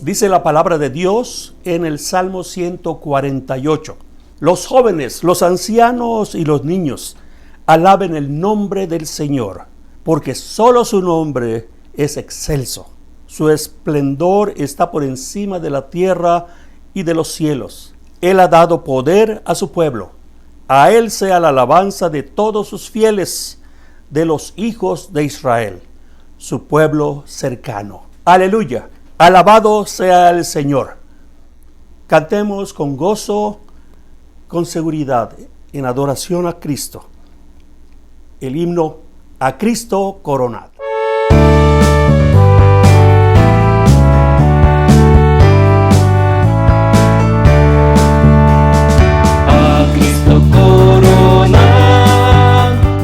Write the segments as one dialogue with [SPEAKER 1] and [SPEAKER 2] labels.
[SPEAKER 1] Dice la palabra de Dios en el Salmo 148. Los jóvenes, los ancianos y los niños alaben el nombre del Señor, porque solo su nombre es excelso. Su esplendor está por encima de la tierra y de los cielos. Él ha dado poder a su pueblo. A Él sea la alabanza de todos sus fieles, de los hijos de Israel, su pueblo cercano. Aleluya. Alabado sea el Señor. Cantemos con gozo, con seguridad, en adoración a Cristo. El himno a Cristo coronado.
[SPEAKER 2] A Cristo coronado,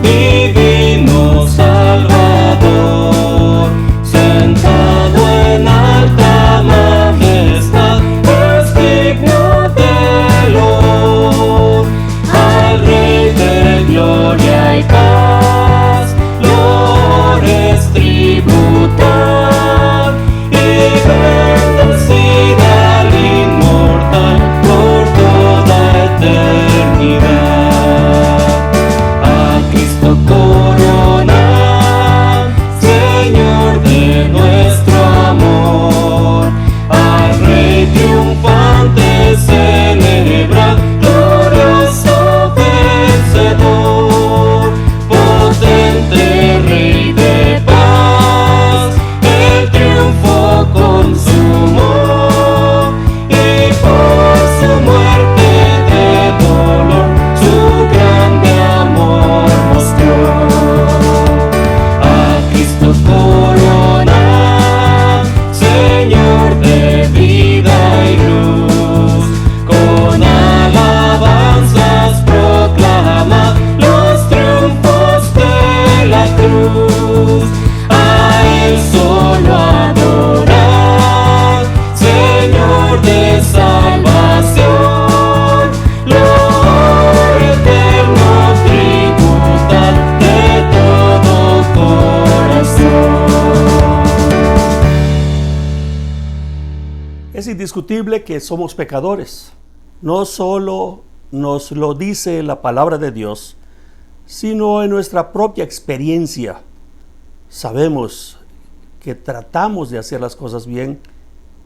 [SPEAKER 2] divino Salvador, sentado en alta majestad, es digno de loor. Al Rey de gloria y paz, glorias tributar, y bendecida al inmortal por toda eternidad. A Cristo coronado, Señor de nuestro amor, al Rey triunfante celebrar, glorioso vencedor, potente Rey de paz, el triunfo consumó, y por su muerte de dolor su grande amor mostró. A Cristo coronado, Señor de vida y luz, con alabanzas proclama los triunfos de la cruz. A Él solo adorar, Señor de salvación, gloria eterno tributar de todo corazón.
[SPEAKER 1] Es indiscutible que somos pecadores. No solo nos lo dice la palabra de Dios, sino en nuestra propia experiencia. Sabemos que tratamos de hacer las cosas bien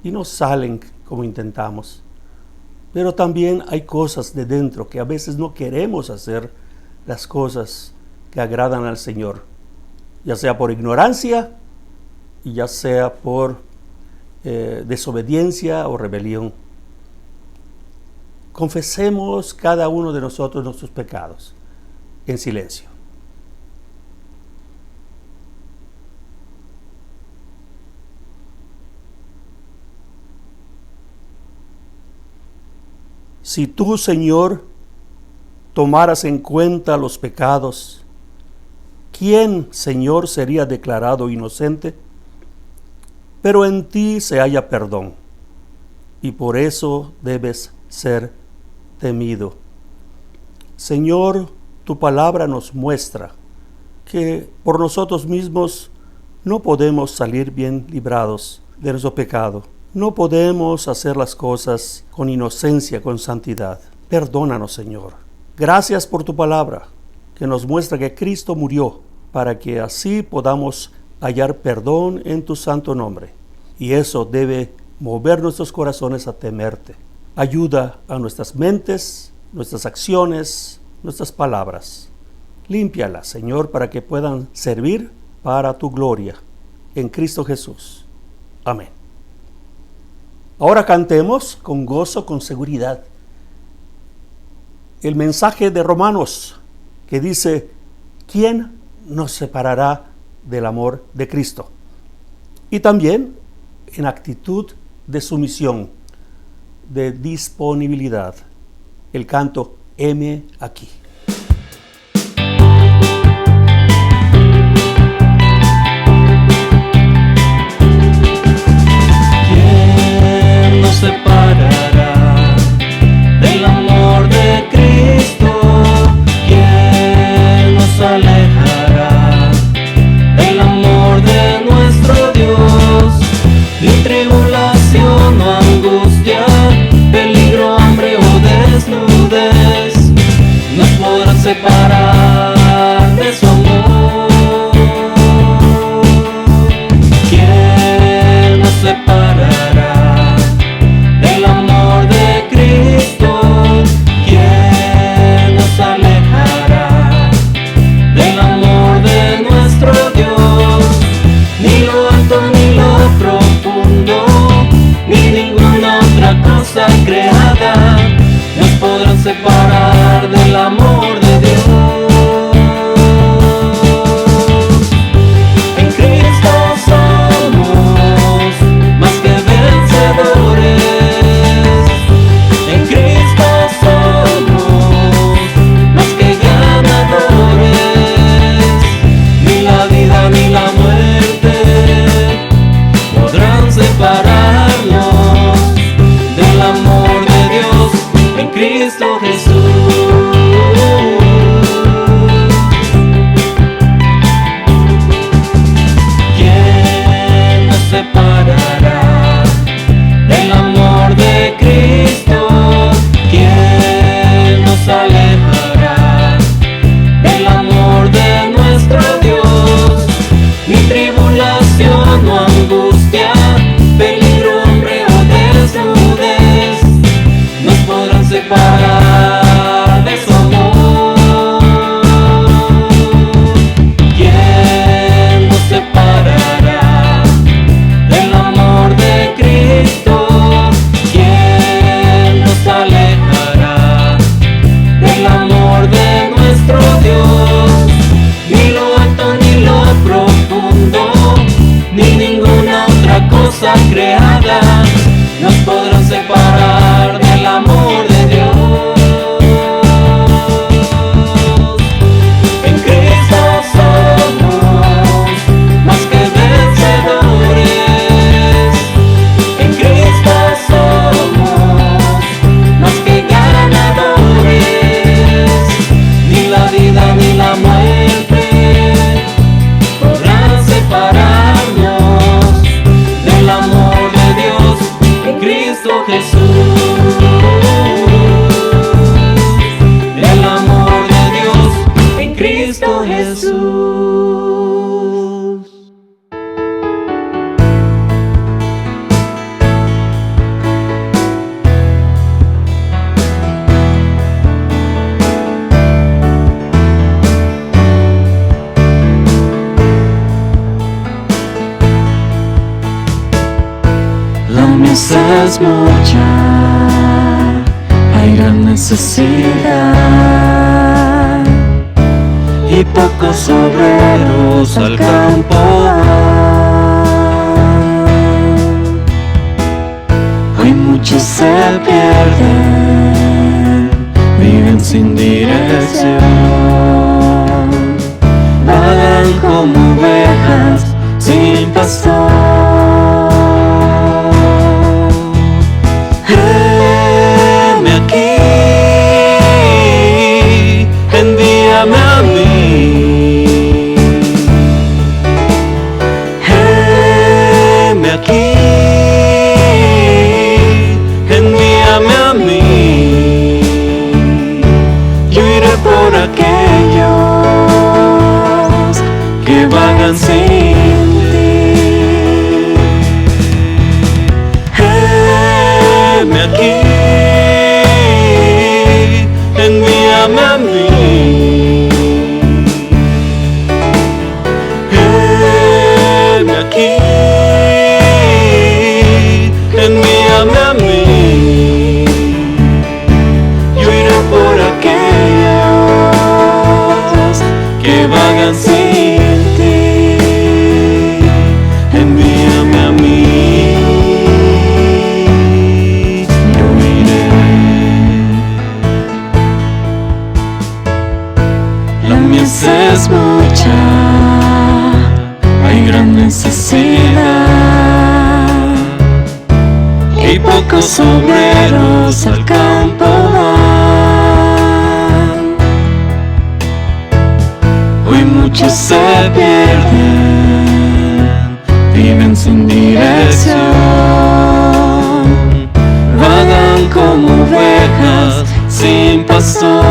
[SPEAKER 1] y no salen como intentamos. Pero también hay cosas de dentro que a veces no queremos hacer las cosas que agradan al Señor, ya sea por ignorancia y ya sea por desobediencia o rebelión. Confesemos cada uno de nosotros nuestros pecados en silencio. Si tú, Señor, tomaras en cuenta los pecados, ¿quién, Señor, sería declarado inocente? Pero en ti se halla perdón, y por eso debes ser temido. Señor, tu palabra nos muestra que por nosotros mismos no podemos salir bien librados de nuestro pecado. No podemos hacer las cosas con inocencia, con santidad. Perdónanos, Señor. Gracias por tu palabra, que nos muestra que Cristo murió para que así podamos hallar perdón en tu santo nombre. Y eso debe mover nuestros corazones a temerte. Ayuda a nuestras mentes, nuestras acciones, nuestras palabras. Límpialas, Señor, para que puedan servir para tu gloria. En Cristo Jesús. Amén. Ahora cantemos con gozo, con seguridad, el mensaje de Romanos que dice: ¿quién nos separará del amor de Cristo? Y también en actitud de sumisión, de disponibilidad, el canto heme aquí.
[SPEAKER 2] ¿Quién nos separará del amor de Cristo? ¿Quién nos alejará del amor de nuestro Dios? Ni tribulación tribulación o angustia, peligro, hambre o desnudez, nos podrán separar de su amor. ¿Quién nos separará del amor de Cristo? ¿Quién nos alejará del amor de nuestro Dios? Ni lo alto ni lo profundo, ni ninguna otra cosa creada nos podrán separar del amor de Dios. En Cristo somos más que vencedores. En Cristo somos más que ganadores. Ni la vida ni la muerte podrán separarnos del amor de Dios en Cristo Jesús. El amor de Dios en Cristo Jesús.
[SPEAKER 3] La mesa es mucha, hay gran necesidad y pocos obreros al campo van. Hoy muchos se pierden, viven sin dirección, vagan como ovejas sin pastor. Heme aquí, envíame a mí. Heme aquí, envíame a mí. Yo iré por aquellos que vagan sin aquí, envíame a mí. Heme aquí, envíame a mí. Yo iré por aquellos que vagan sin ti. Envíame a mí. Es mucha, hay gran necesidad y pocos obreros al campo van. Hoy muchos se pierden, viven sin dirección, vagan como ovejas sin pastor.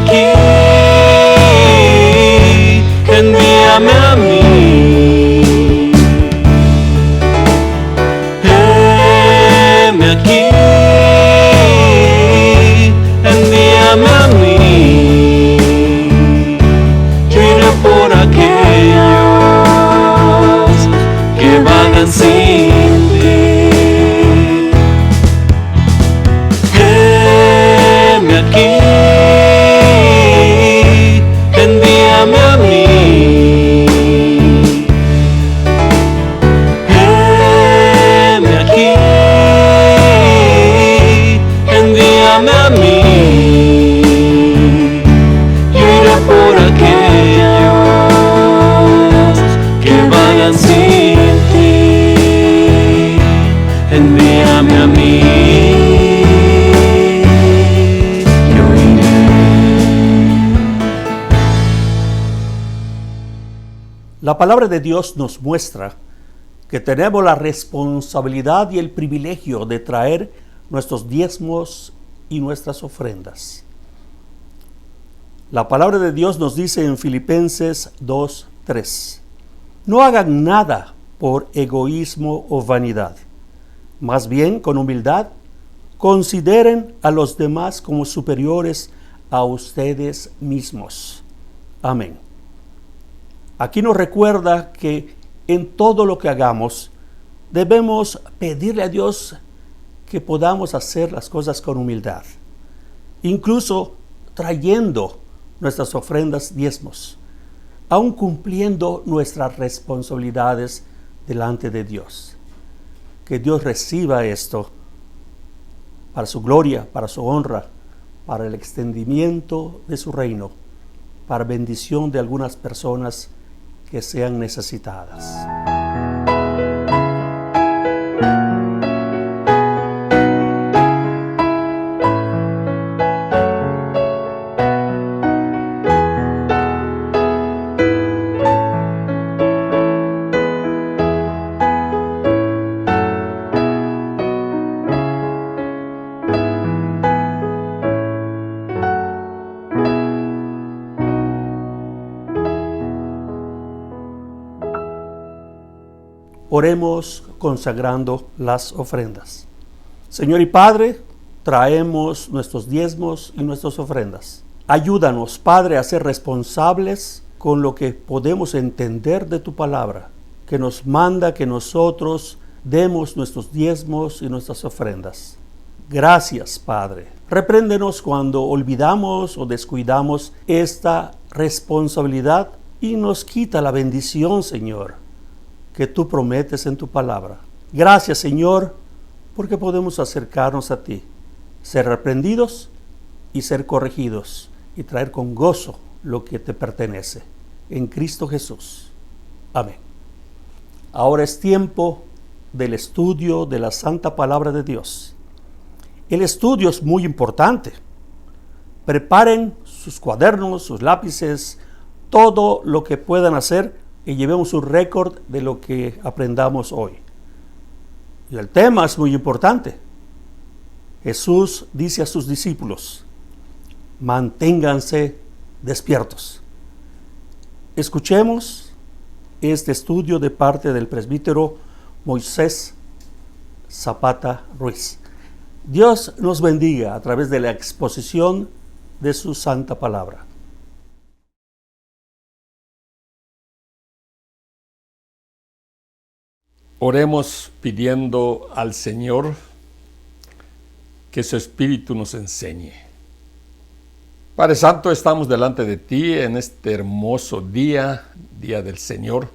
[SPEAKER 3] Aquí, envíame a mí. Heme aquí, envíame a mí. Yo iré por aquellos que vagan sin ti. Heme aquí, envíame a mí. Heme aquí, envíame a mí. Yo iré por aquellos que vayan sin ti. Envíame a mí.
[SPEAKER 1] La palabra de Dios nos muestra que tenemos la responsabilidad y el privilegio de traer nuestros diezmos y nuestras ofrendas. La palabra de Dios nos dice en Filipenses 2:3: no hagan nada por egoísmo o vanidad. Más bien, con humildad, consideren a los demás como superiores a ustedes mismos. Amén. Aquí nos recuerda que en todo lo que hagamos, debemos pedirle a Dios que podamos hacer las cosas con humildad, incluso trayendo nuestras ofrendas, diezmos, aún cumpliendo nuestras responsabilidades delante de Dios. Que Dios reciba esto para su gloria, para su honra, para el extendimiento de su reino, para bendición de algunas personas que sean necesitadas. Oremos consagrando las ofrendas. Señor y Padre, traemos nuestros diezmos y nuestras ofrendas. Ayúdanos, Padre, a ser responsables con lo que podemos entender de tu palabra, que nos manda que nosotros demos nuestros diezmos y nuestras ofrendas. Gracias, Padre. Repréndenos cuando olvidamos o descuidamos esta responsabilidad y nos quita la bendición, Señor, que tú prometes en tu palabra. Gracias, Señor, porque podemos acercarnos a ti, ser reprendidos y ser corregidos y traer con gozo lo que te pertenece. En Cristo Jesús. Amén. Ahora es tiempo del estudio de la Santa Palabra de Dios. El estudio es muy importante. Preparen sus cuadernos, sus lápices, todo lo que puedan hacer y llevemos un récord de lo que aprendamos hoy. Y el tema es muy importante. Jesús dice a sus discípulos: manténganse despiertos. Escuchemos este estudio de parte del presbítero Moisés Zapata Ruiz. Dios nos bendiga a través de la exposición de su santa palabra.
[SPEAKER 4] Oremos pidiendo al Señor que su Espíritu nos enseñe. Padre Santo, estamos delante de ti en este hermoso día del Señor,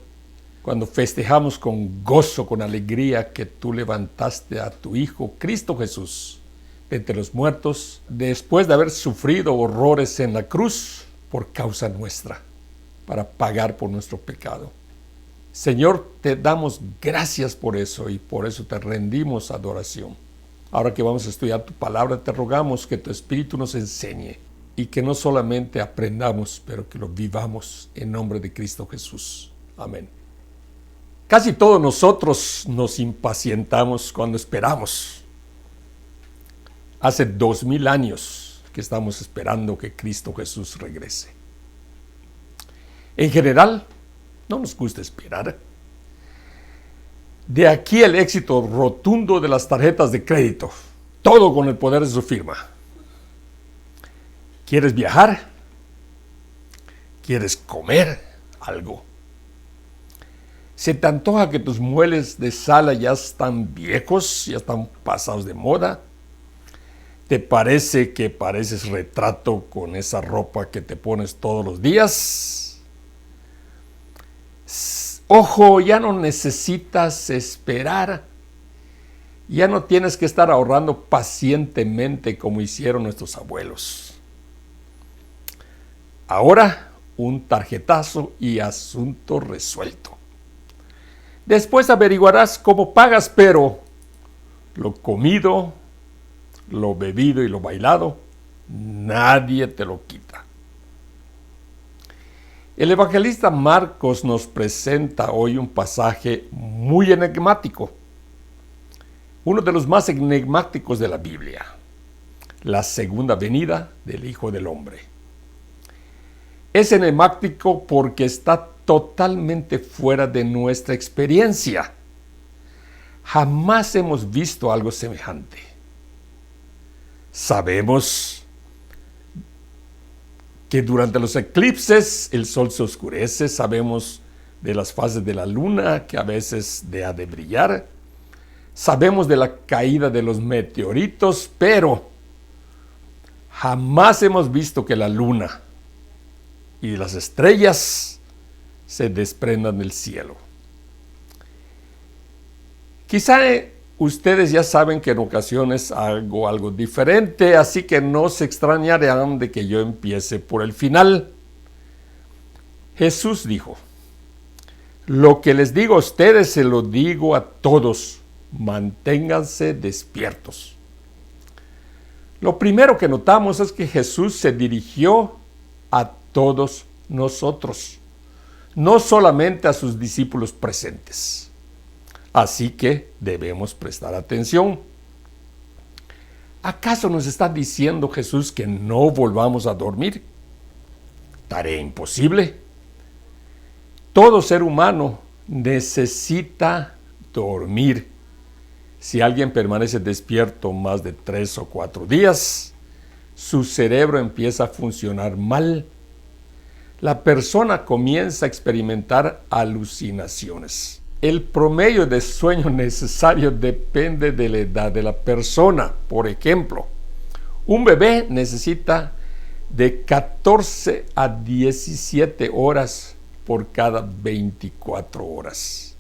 [SPEAKER 4] cuando festejamos con gozo, con alegría que tú levantaste a tu Hijo, Cristo Jesús, de entre los muertos, después de haber sufrido horrores en la cruz por causa nuestra, para pagar por nuestro pecado. Señor, te damos gracias por eso y por eso te rendimos adoración. Ahora que vamos a estudiar tu palabra, te rogamos que tu Espíritu nos enseñe y que no solamente aprendamos, pero que lo vivamos en nombre de Cristo Jesús. Amén. Casi todos nosotros nos impacientamos cuando esperamos. Hace 2000 años que estamos esperando que Cristo Jesús regrese. En general, no nos gusta esperar. De aquí el éxito rotundo de las tarjetas de crédito. Todo con el poder de su firma. ¿Quieres viajar? ¿Quieres comer algo? ¿Se te antoja que tus muebles de sala ya están viejos, ya están pasados de moda? ¿Te parece que pareces retrato con esa ropa que te pones todos los días? Ojo, ya no necesitas esperar. Ya no tienes que estar ahorrando pacientemente como hicieron nuestros abuelos. Ahora, un tarjetazo y asunto resuelto. Después averiguarás cómo pagas, pero lo comido, lo bebido y lo bailado, nadie te lo quita. El evangelista Marcos nos presenta hoy un pasaje muy enigmático, uno de los más enigmáticos de la Biblia, la segunda venida del Hijo del Hombre. Es enigmático porque está totalmente fuera de nuestra experiencia. Jamás hemos visto algo semejante. Sabemos que durante los eclipses el sol se oscurece, sabemos de las fases de la luna que a veces deja de brillar, sabemos de la caída de los meteoritos, pero jamás hemos visto que la luna y las estrellas se desprendan del cielo. Quizá ustedes ya saben que en ocasiones hago algo diferente, así que no se extrañarán de que yo empiece por el final. Jesús dijo: lo que les digo a ustedes se lo digo a todos, manténganse despiertos. Lo primero que notamos es que Jesús se dirigió a todos nosotros, no solamente a sus discípulos presentes. Así que debemos prestar atención. ¿Acaso nos está diciendo Jesús que no volvamos a dormir? Tarea imposible. Todo ser humano necesita dormir. Si alguien permanece despierto más de 3 o 4 días, su cerebro empieza a funcionar mal. La persona comienza a experimentar alucinaciones. El promedio de sueño necesario depende de la edad de la persona. Por ejemplo, un bebé necesita de 14 a 17 horas por cada 24 horas.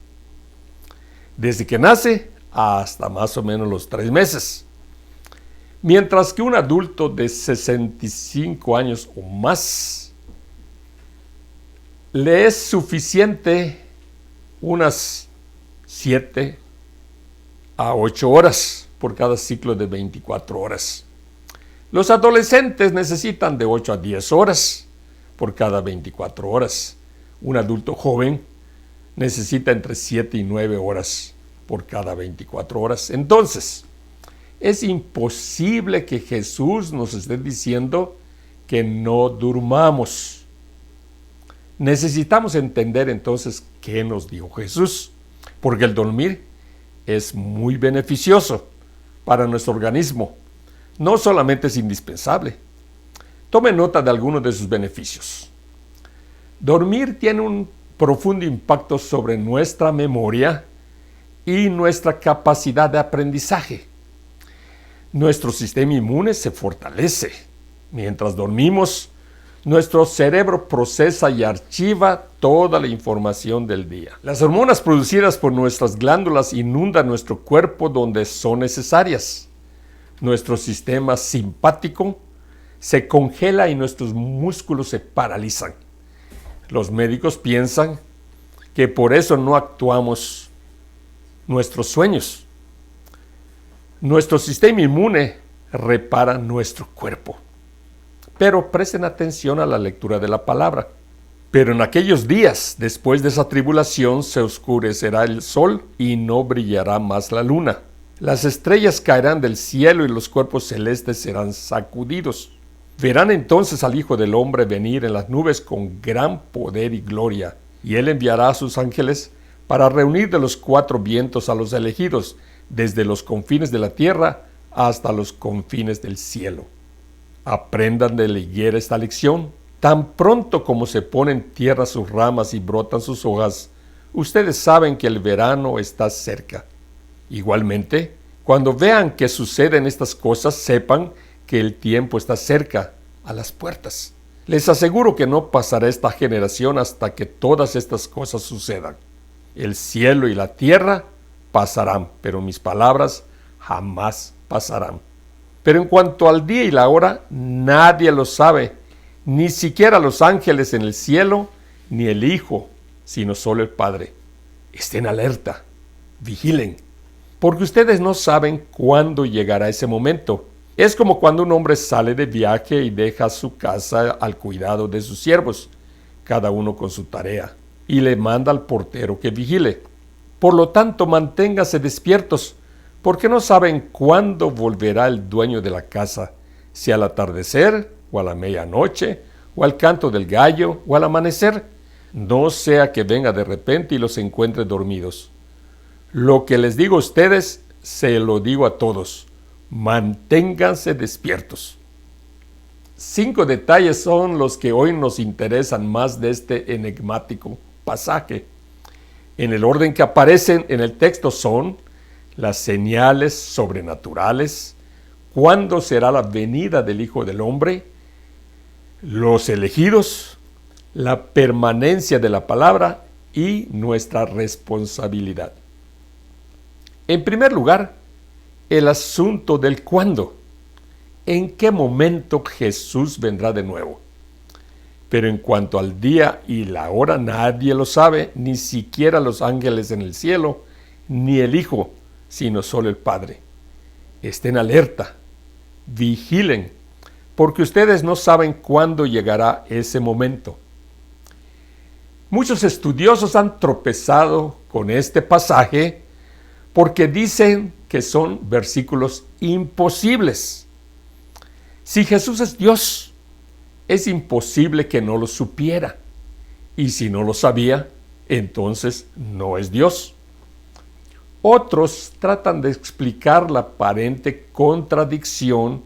[SPEAKER 4] Desde que nace hasta más o menos los 3 meses. Mientras que un adulto de 65 años o más le es suficiente unas 7 a 8 horas por cada ciclo de 24 horas. Los adolescentes necesitan de 8 a 10 horas por cada 24 horas. Un adulto joven necesita entre 7 y 9 horas por cada 24 horas. Entonces, es imposible que Jesús nos esté diciendo que no durmamos. Necesitamos entender entonces qué nos dijo Jesús, porque el dormir es muy beneficioso para nuestro organismo. No solamente es indispensable. Tome nota de algunos de sus beneficios. Dormir tiene un profundo impacto sobre nuestra memoria y nuestra capacidad de aprendizaje. Nuestro sistema inmune se fortalece. Mientras dormimos, nuestro cerebro procesa y archiva toda la información del día. Las hormonas producidas por nuestras glándulas inundan nuestro cuerpo donde son necesarias. Nuestro sistema simpático se congela y nuestros músculos se paralizan. Los médicos piensan que por eso no actuamos nuestros sueños. Nuestro sistema inmune repara nuestro cuerpo. Pero presten atención a la lectura de la palabra. Pero en aquellos días, después de esa tribulación, se oscurecerá el sol y no brillará más la luna. Las estrellas caerán del cielo y los cuerpos celestes serán sacudidos. Verán entonces al Hijo del Hombre venir en las nubes con gran poder y gloria, y él enviará a sus ángeles para reunir de los 4 vientos a los elegidos, desde los confines de la tierra hasta los confines del cielo. Aprendan de la higuera esta lección. Tan pronto como se pone en tierra sus ramas y brotan sus hojas, ustedes saben que el verano está cerca. Igualmente, cuando vean que suceden estas cosas, sepan que el tiempo está cerca, a las puertas. Les aseguro que no pasará esta generación hasta que todas estas cosas sucedan. El cielo y la tierra pasarán, pero mis palabras jamás pasarán. Pero en cuanto al día y la hora, nadie lo sabe, ni siquiera los ángeles en el cielo, ni el Hijo, sino solo el Padre. Estén alerta, vigilen, porque ustedes no saben cuándo llegará ese momento. Es como cuando un hombre sale de viaje y deja su casa al cuidado de sus siervos, cada uno con su tarea, y le manda al portero que vigile. Por lo tanto, manténganse despiertos, porque no saben cuándo volverá el dueño de la casa, si al atardecer, o a la medianoche, o al canto del gallo, o al amanecer, no sea que venga de repente y los encuentre dormidos. Lo que les digo a ustedes, se lo digo a todos: manténganse despiertos. 5 detalles son los que hoy nos interesan más de este enigmático pasaje. En el orden que aparecen en el texto son las señales sobrenaturales, cuándo será la venida del Hijo del Hombre, los elegidos, la permanencia de la palabra y nuestra responsabilidad. En primer lugar, el asunto del cuándo. ¿En qué momento Jesús vendrá de nuevo? Pero en cuanto al día y la hora, nadie lo sabe, ni siquiera los ángeles en el cielo, ni el Hijo, sino solo el Padre. Estén alerta, vigilen, porque ustedes no saben cuándo llegará ese momento. Muchos estudiosos han tropezado con este pasaje porque dicen que son versículos imposibles. Si Jesús es Dios, es imposible que no lo supiera. Y si no lo sabía, entonces no es Dios. Otros tratan de explicar la aparente contradicción,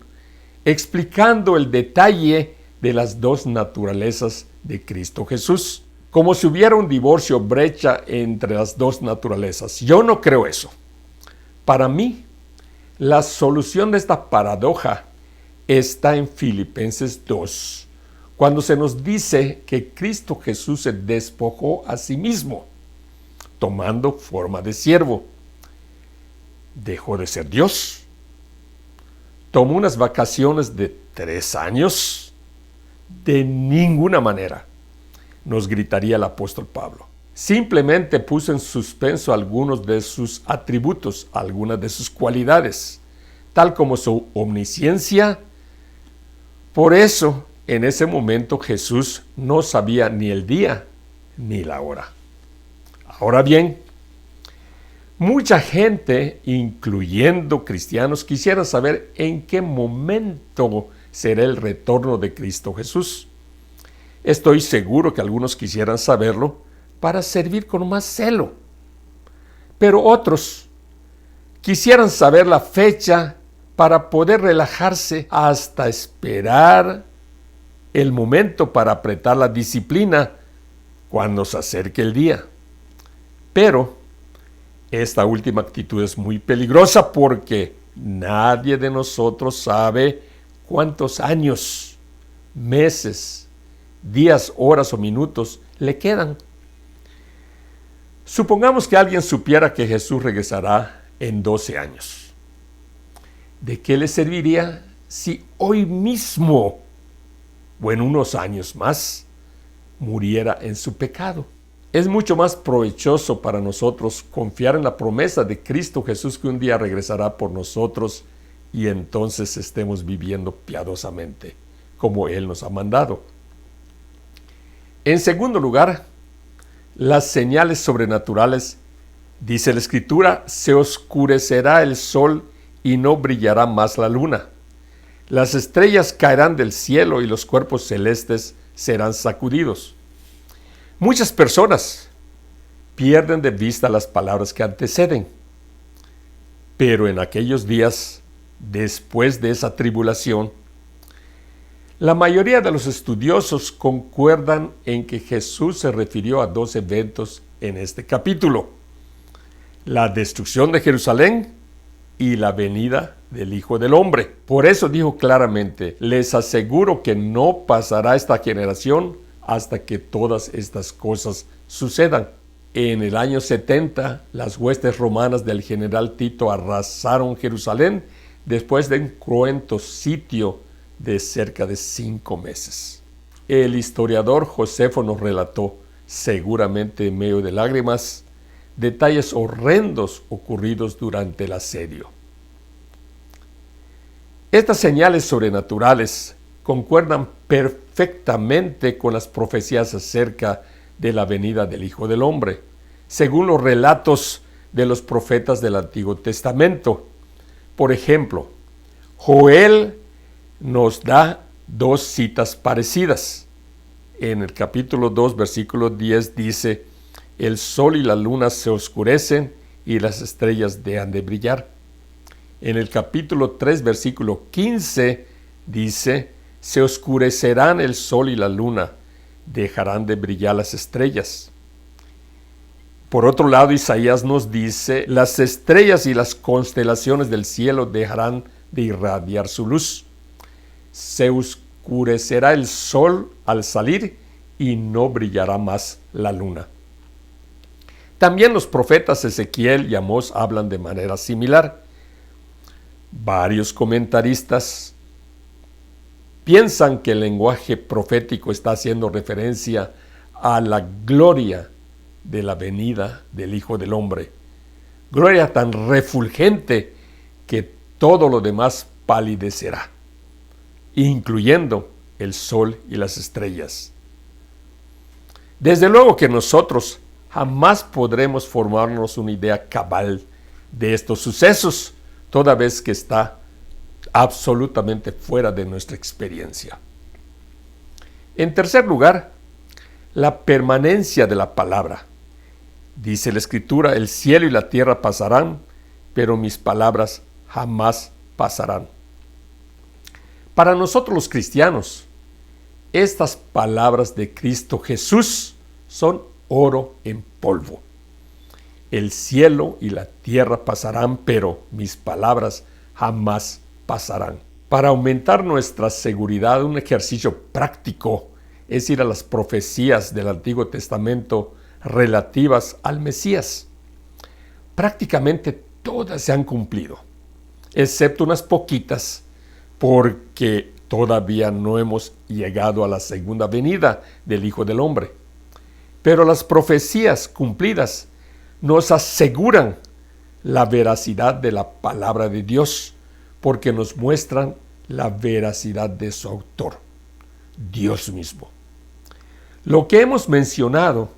[SPEAKER 4] explicando el detalle de las dos naturalezas de Cristo Jesús, como si hubiera un divorcio o brecha entre las dos naturalezas. Yo no creo eso. Para mí, la solución de esta paradoja está en Filipenses 2, cuando se nos dice que Cristo Jesús se despojó a sí mismo, tomando forma de siervo. Dejó de ser Dios. Tomó unas vacaciones de 3 años. De ninguna manera, nos gritaría el apóstol Pablo. Simplemente puso en suspenso algunos de sus atributos, algunas de sus cualidades, tal como su omnisciencia. Por eso, en ese momento Jesús no sabía ni el día ni la hora. Ahora bien, mucha gente, incluyendo cristianos, quisiera saber en qué momento será el retorno de Cristo Jesús. Estoy seguro que algunos quisieran saberlo para servir con más celo, pero otros quisieran saber la fecha para poder relajarse hasta esperar el momento para apretar la disciplina cuando se acerque el día. Pero esta última actitud es muy peligrosa porque nadie de nosotros sabe cuántos años, meses, días, horas o minutos le quedan. Supongamos que alguien supiera que Jesús regresará en 12 años. ¿De qué le serviría si hoy mismo o en unos años más muriera en su pecado? Es mucho más provechoso para nosotros confiar en la promesa de Cristo Jesús que un día regresará por nosotros y entonces estemos viviendo piadosamente como Él nos ha mandado. En segundo lugar, las señales sobrenaturales. Dice la Escritura: se oscurecerá el sol y no brillará más la luna. Las estrellas caerán del cielo y los cuerpos celestes serán sacudidos. Muchas personas pierden de vista las palabras que anteceden. Pero en aquellos días, después de esa tribulación, la mayoría de los estudiosos concuerdan en que Jesús se refirió a 2 eventos en este capítulo: la destrucción de Jerusalén y la venida del Hijo del Hombre. Por eso dijo claramente: les aseguro que no pasará esta generación hasta que todas estas cosas sucedan. En el año 70, las huestes romanas del general Tito arrasaron Jerusalén después de un cruento sitio de cerca de 5 meses. El historiador Josefo nos relató, seguramente en medio de lágrimas, detalles horrendos ocurridos durante el asedio. Estas señales sobrenaturales concuerdan perfectamente con las profecías acerca de la venida del Hijo del Hombre, según los relatos de los profetas del Antiguo Testamento. Por ejemplo, Joel nos da 2 citas parecidas. en el capítulo 2, versículo 10 dice: el sol y la luna se oscurecen y las estrellas dejan de brillar. En el capítulo 3, versículo 15 dice: se oscurecerán el sol y la luna, dejarán de brillar las estrellas. Por otro lado, Isaías nos dice: las estrellas y las constelaciones del cielo dejarán de irradiar su luz. Se oscurecerá el sol al salir y no brillará más la luna. También los profetas Ezequiel y Amós hablan de manera similar. Varios comentaristas piensan que el lenguaje profético está haciendo referencia a la gloria de la venida del Hijo del Hombre. Gloria tan refulgente que todo lo demás palidecerá, incluyendo el sol y las estrellas. Desde luego que nosotros jamás podremos formarnos una idea cabal de estos sucesos, toda vez que está absolutamente fuera de nuestra experiencia. En tercer lugar, la permanencia de la palabra. Dice la Escritura: el cielo y la tierra pasarán, pero mis palabras jamás pasarán. Para nosotros los cristianos, estas palabras de Cristo Jesús son oro en polvo. El cielo y la tierra pasarán, pero mis palabras jamás pasarán. Para aumentar nuestra seguridad, un ejercicio práctico es ir a las profecías del Antiguo Testamento relativas al Mesías. Prácticamente todas se han cumplido, excepto unas poquitas, porque todavía no hemos llegado a la segunda venida del Hijo del Hombre. Pero las profecías cumplidas nos aseguran la veracidad de la palabra de Dios, porque nos muestran la veracidad de su autor, Dios mismo. Lo que hemos mencionado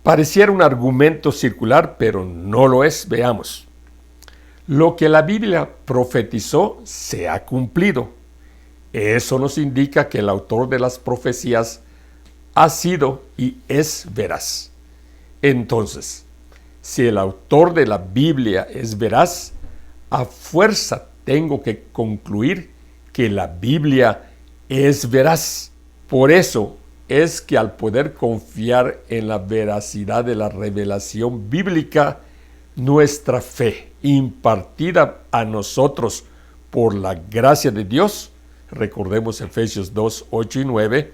[SPEAKER 4] pareciera un argumento circular, pero no lo es. Veamos. Lo que la Biblia profetizó se ha cumplido. Eso nos indica que el autor de las profecías ha sido y es veraz. Entonces, si el autor de la Biblia es veraz, a fuerza tengo que concluir que la Biblia es veraz. Por eso es que al poder confiar en la veracidad de la revelación bíblica, nuestra fe impartida a nosotros por la gracia de Dios, recordemos Efesios 2, 8 y 9,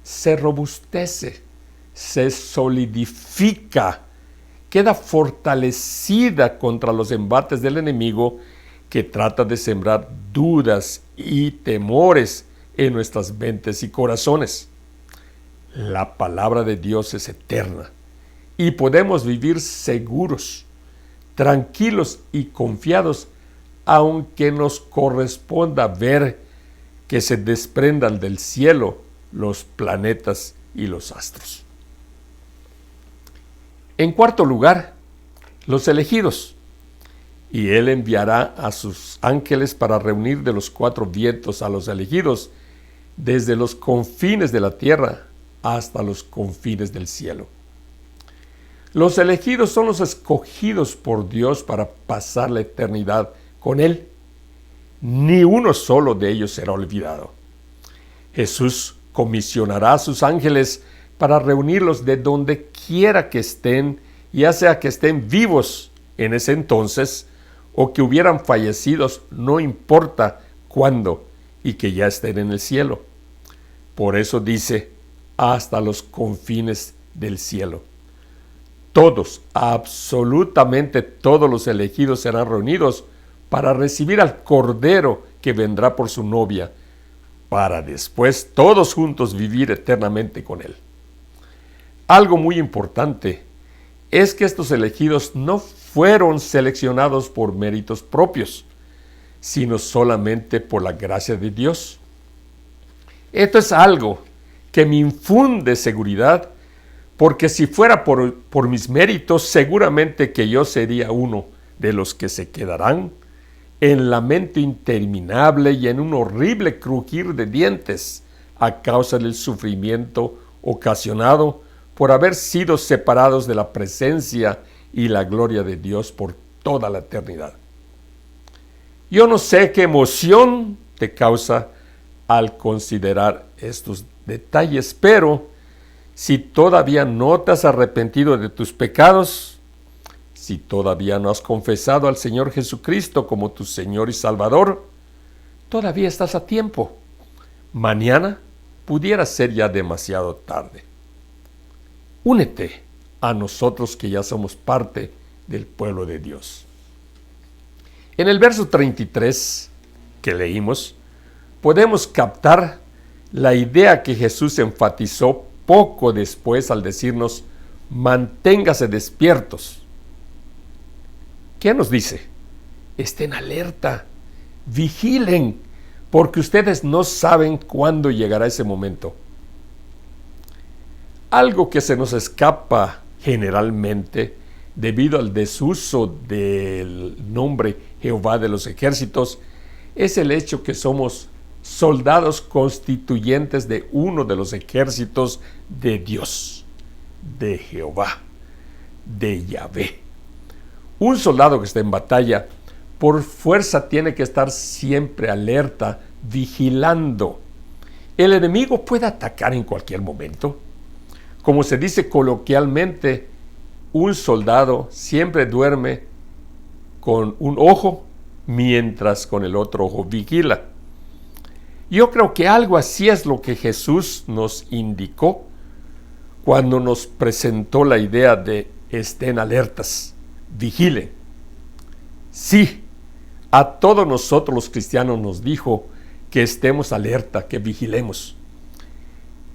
[SPEAKER 4] se robustece, se solidifica, queda fortalecida contra los embates del enemigo que trata de sembrar dudas y temores en nuestras mentes y corazones. La palabra de Dios es eterna y podemos vivir seguros, tranquilos y confiados, aunque nos corresponda ver que se desprendan del cielo los planetas y los astros. En cuarto lugar, los elegidos. Y él enviará a sus ángeles para reunir de los cuatro vientos a los elegidos, desde los confines de la tierra hasta los confines del cielo. Los elegidos son los escogidos por Dios para pasar la eternidad con Él. Ni uno solo de ellos será olvidado. Jesús comisionará a sus ángeles para reunirlos de donde quiera que estén, ya sea que estén vivos en ese entonces o que hubieran fallecido, no importa cuándo, y que ya estén en el cielo. Por eso dice, hasta los confines del cielo. Todos, absolutamente todos los elegidos serán reunidos para recibir al Cordero que vendrá por su novia, para después todos juntos vivir eternamente con Él. Algo muy importante es que estos elegidos no fueron seleccionados por méritos propios, sino solamente por la gracia de Dios. Esto es algo que me infunde seguridad, porque si fuera por mis méritos, seguramente que yo sería uno de los que se quedarán en lamento interminable y en un horrible crujir de dientes a causa del sufrimiento ocasionado por haber sido separados de la presencia y la gloria de Dios por toda la eternidad. Yo no sé qué emoción te causa al considerar estos detalles, pero si todavía no te has arrepentido de tus pecados, si todavía no has confesado al Señor Jesucristo como tu Señor y Salvador, todavía estás a tiempo. Mañana pudiera ser ya demasiado tarde. Únete a nosotros que ya somos parte del pueblo de Dios. En el verso 33 que leímos, podemos captar la idea que Jesús enfatizó poco después al decirnos: manténgase despiertos. ¿Qué nos dice? Estén alerta, vigilen, porque ustedes no saben cuándo llegará ese momento. Algo que se nos escapa generalmente debido al desuso del nombre Jehová de los ejércitos es el hecho que somos soldados constituyentes de uno de los ejércitos de Dios, de Jehová, de Yahvé. Un soldado que está en batalla, por fuerza tiene que estar siempre alerta, vigilando. El enemigo puede atacar en cualquier momento. Como se dice coloquialmente, un soldado siempre duerme con un ojo mientras con el otro ojo vigila. Yo creo que algo así es lo que Jesús nos indicó cuando nos presentó la idea de estén alertas, vigilen. Sí, a todos nosotros los cristianos nos dijo que estemos alerta, que vigilemos.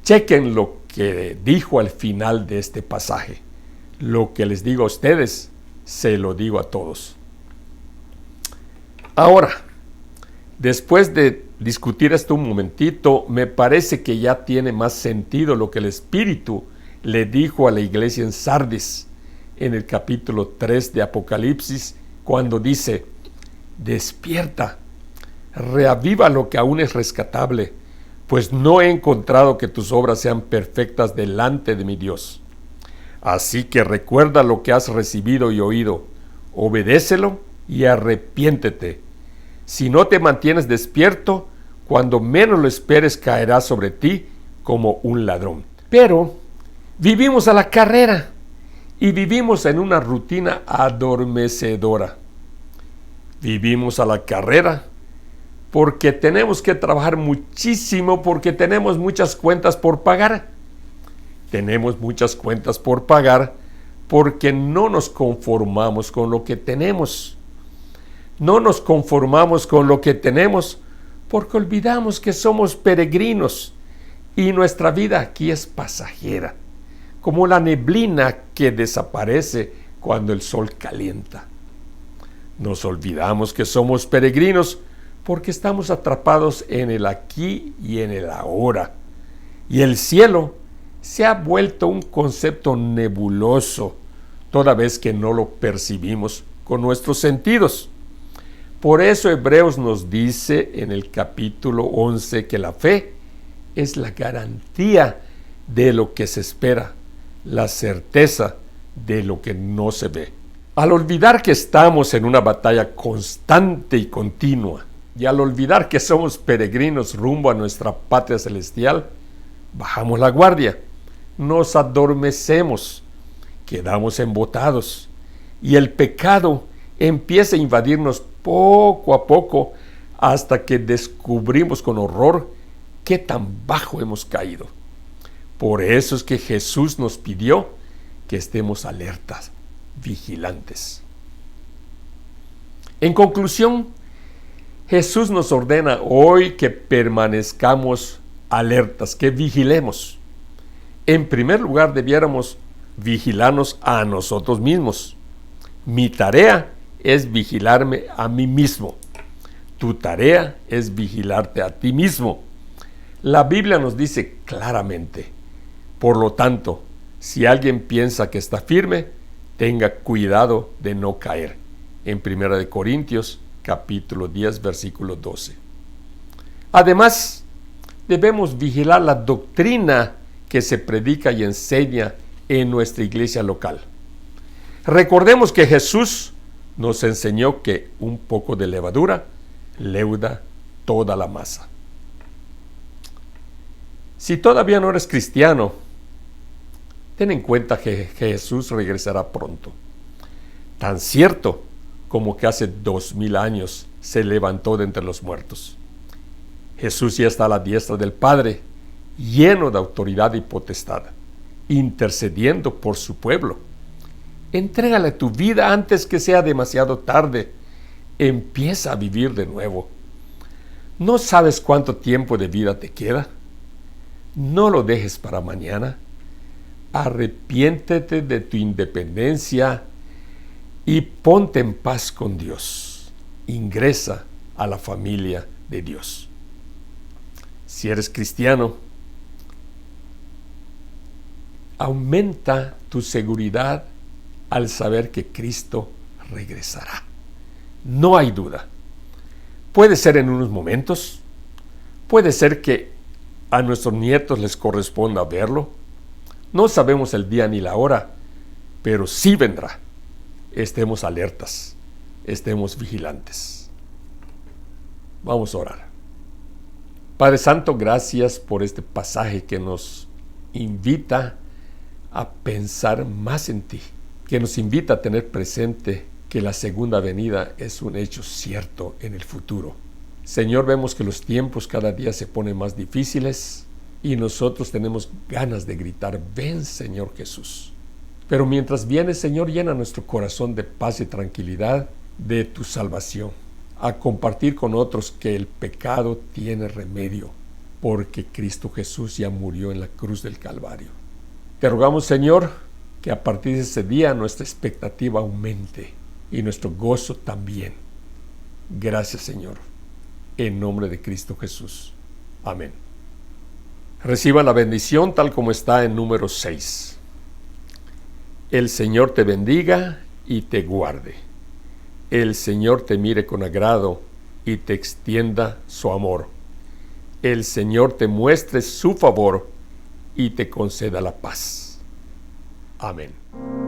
[SPEAKER 4] Chequen lo que dijo al final de este pasaje. Lo que les digo a ustedes, se lo digo a todos. Ahora, después de discutir esto un momentito, me parece que ya tiene más sentido lo que el Espíritu le dijo a la iglesia en Sardis en el capítulo 3 de Apocalipsis, cuando dice: despierta, reaviva lo que aún es rescatable, pues no he encontrado que tus obras sean perfectas delante de mi Dios. Así que recuerda lo que has recibido y oído, obedécelo y arrepiéntete. Si no te mantienes despierto, cuando menos lo esperes caerá sobre ti como un ladrón. Pero vivimos a la carrera y vivimos en una rutina adormecedora. Vivimos a la carrera porque tenemos que trabajar muchísimo, porque tenemos muchas cuentas por pagar. Tenemos muchas cuentas por pagar porque no nos conformamos con lo que tenemos. No nos conformamos con lo que tenemos porque olvidamos que somos peregrinos y nuestra vida aquí es pasajera, como la neblina que desaparece cuando el sol calienta. Nos olvidamos que somos peregrinos porque estamos atrapados en el aquí y en el ahora. Y el cielo se ha vuelto un concepto nebuloso, toda vez que no lo percibimos con nuestros sentidos. Por eso Hebreos nos dice en el capítulo 11 que la fe es la garantía de lo que se espera, la certeza de lo que no se ve. Al olvidar que estamos en una batalla constante y continua, y al olvidar que somos peregrinos rumbo a nuestra patria celestial, bajamos la guardia, nos adormecemos, quedamos embotados, y el pecado empieza a invadirnos poco a poco hasta que descubrimos con horror qué tan bajo hemos caído. Por eso es que Jesús nos pidió que estemos alertas, vigilantes. En conclusión, Jesús nos ordena hoy que permanezcamos alertas, que vigilemos. En primer lugar, debiéramos vigilarnos a nosotros mismos. Mi tarea es vigilarme a mí mismo. Tu tarea es vigilarte a ti mismo. La Biblia nos dice claramente: por lo tanto, si alguien piensa que está firme, tenga cuidado de no caer. En 1 Corintios, capítulo 10, versículo 12. Además, debemos vigilar la doctrina que se predica y enseña en nuestra iglesia local. Recordemos que Jesús nos enseñó que un poco de levadura leuda toda la masa. Si todavía no eres cristiano, ten en cuenta que Jesús regresará pronto. Tan cierto como que hace 2000 años se levantó de entre los muertos. Jesús ya está a la diestra del Padre, lleno de autoridad y potestad, intercediendo por su pueblo. Entrégale tu vida antes que sea demasiado tarde. Empieza a vivir de nuevo. ¿No sabes cuánto tiempo de vida te queda? No lo dejes para mañana. Arrepiéntete de tu independencia y ponte en paz con Dios. Ingresa a la familia de Dios. Si eres cristiano, aumenta tu seguridad al saber que Cristo regresará. No hay duda. Puede ser en unos momentos, puede ser que a nuestros nietos les corresponda verlo. No sabemos el día ni la hora, pero sí vendrá. Estemos alertas, estemos vigilantes. Vamos a orar. Padre Santo, gracias por este pasaje que nos invita a pensar más en ti, que nos invita a tener presente que la segunda venida es un hecho cierto en el futuro. Señor, vemos que los tiempos cada día se ponen más difíciles y nosotros tenemos ganas de gritar, ven Señor Jesús. Pero mientras vienes, Señor, llena nuestro corazón de paz y tranquilidad de tu salvación, a compartir con otros que el pecado tiene remedio, porque Cristo Jesús ya murió en la cruz del Calvario. Te rogamos, Señor, que a partir de ese día nuestra expectativa aumente y nuestro gozo también. Gracias, Señor, en nombre de Cristo Jesús. Amén. Reciba la bendición tal como está en número 6. El Señor te bendiga y te guarde. El Señor te mire con agrado y te extienda su amor. El Señor te muestre su favor y te conceda la paz. Amén.